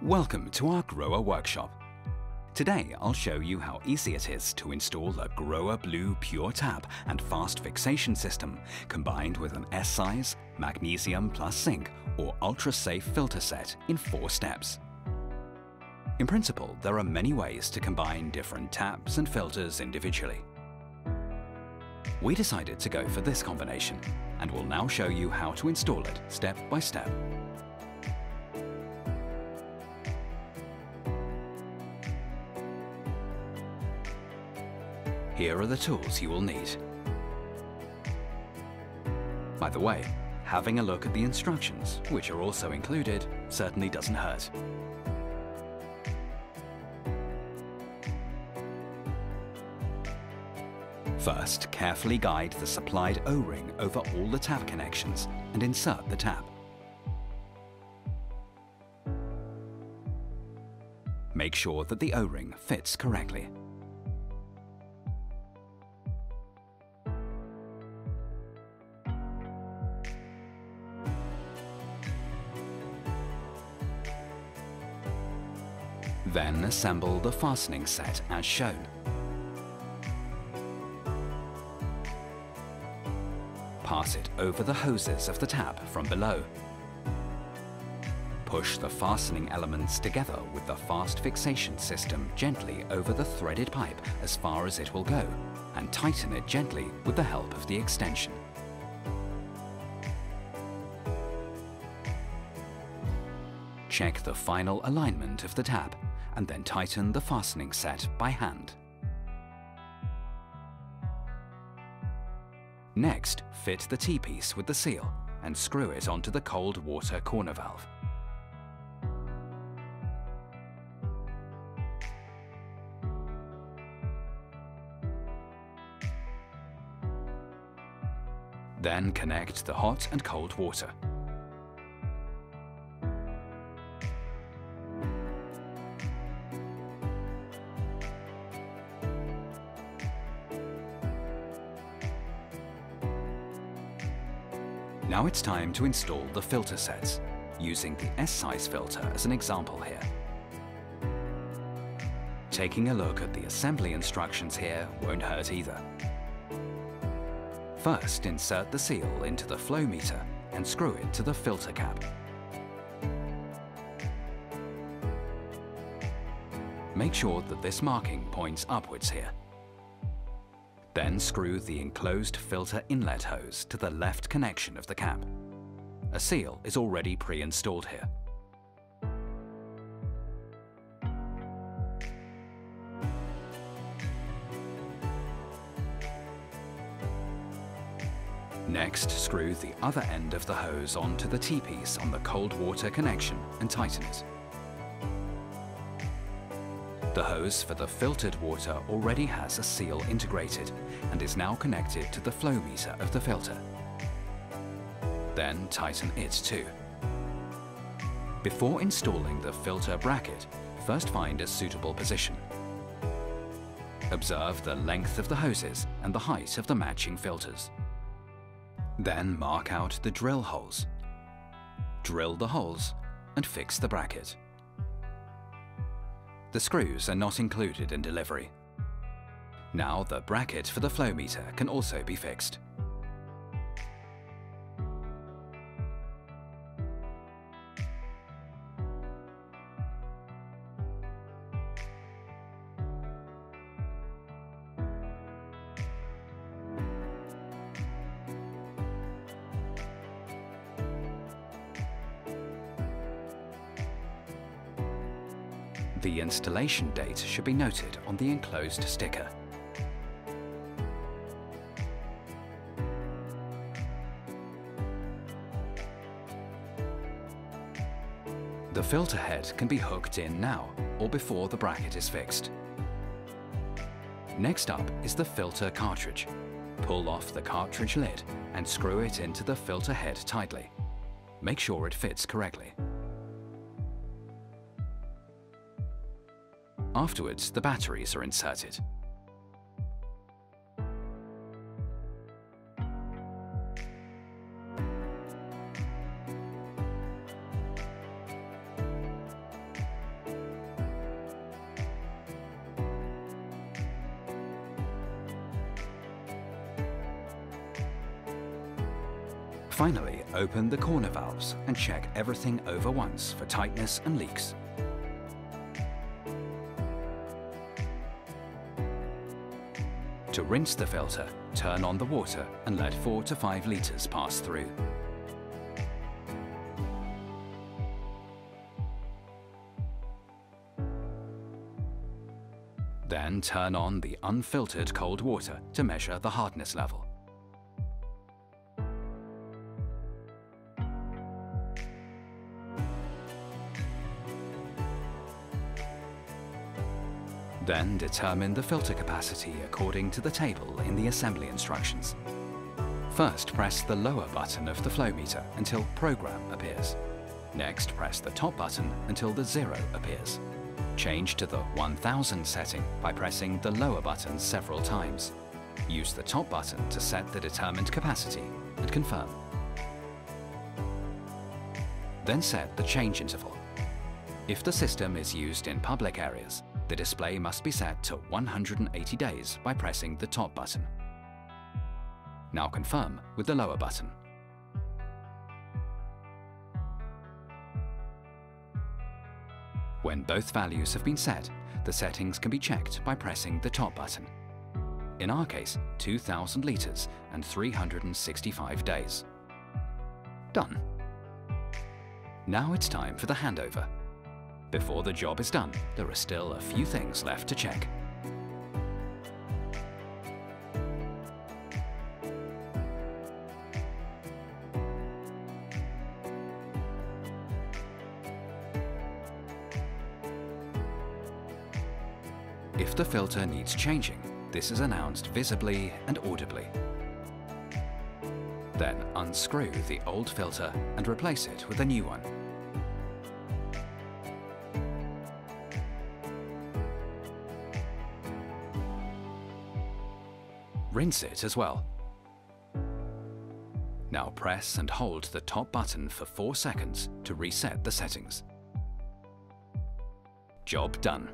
Welcome to our GROHE workshop. Today I'll show you how easy it is to install a GROHE Blue Pure Tap and FastFixation system combined with an S-size, magnesium plus zinc or ultra-safe filter set in 4 steps. In principle, there are many ways to combine different taps and filters individually. We decided to go for this combination and will now show you how to install it step by step. Here are the tools you will need. By the way, having a look at the instructions, which are also included, certainly doesn't hurt. First, carefully guide the supplied O-ring over all the tap connections and insert the tap. Make sure that the O-ring fits correctly. Then assemble the fastening set as shown. Pass it over the hoses of the tap from below. Push the fastening elements together with the FastFixation system gently over the threaded pipe as far as it will go, and tighten it gently with the help of the extension. Check the final alignment of the tap and then tighten the fastening set by hand. Next, fit the T-piece with the seal and screw it onto the cold water corner valve. Then connect the hot and cold water. Now it's time to install the filter sets, using the S-size filter as an example here. Taking a look at the assembly instructions here won't hurt either. First, insert the seal into the flow meter and screw it to the filter cap. Make sure that this marking points upwards here. Then screw the enclosed filter inlet hose to the left connection of the cap. A seal is already pre-installed here. Next, screw the other end of the hose onto the T-piece on the cold water connection and tighten it. The hose for the filtered water already has a seal integrated and is now connected to the flow meter of the filter. Then tighten it too. Before installing the filter bracket, first find a suitable position. Observe the length of the hoses and the height of the matching filters. Then mark out the drill holes. Drill the holes and fix the bracket. The screws are not included in delivery. Now the bracket for the flow meter can also be fixed. The installation date should be noted on the enclosed sticker. The filter head can be hooked in now or before the bracket is fixed. Next up is the filter cartridge. Pull off the cartridge lid and screw it into the filter head tightly. Make sure it fits correctly. Afterwards, the batteries are inserted. Finally, open the corner valves and check everything over once for tightness and leaks. To rinse the filter, turn on the water and let 4 to 5 litres pass through. Then turn on the unfiltered cold water to measure the hardness level. Then determine the filter capacity according to the table in the assembly instructions. First, press the lower button of the flow meter until Program appears. Next, press the top button until the 0 appears. Change to the 1000 setting by pressing the lower button several times. Use the top button to set the determined capacity and confirm. Then set the change interval. If the system is used in public areas, the display must be set to 180 days by pressing the top button. Now confirm with the lower button. When both values have been set, the settings can be checked by pressing the top button. In our case, 2000 litres and 365 days. Done. Now it's time for the handover. Before the job is done, there are still a few things left to check. If the filter needs changing, this is announced visibly and audibly. Then unscrew the old filter and replace it with a new one. Rinse it as well. Now press and hold the top button for 4 seconds to reset the settings. Job done.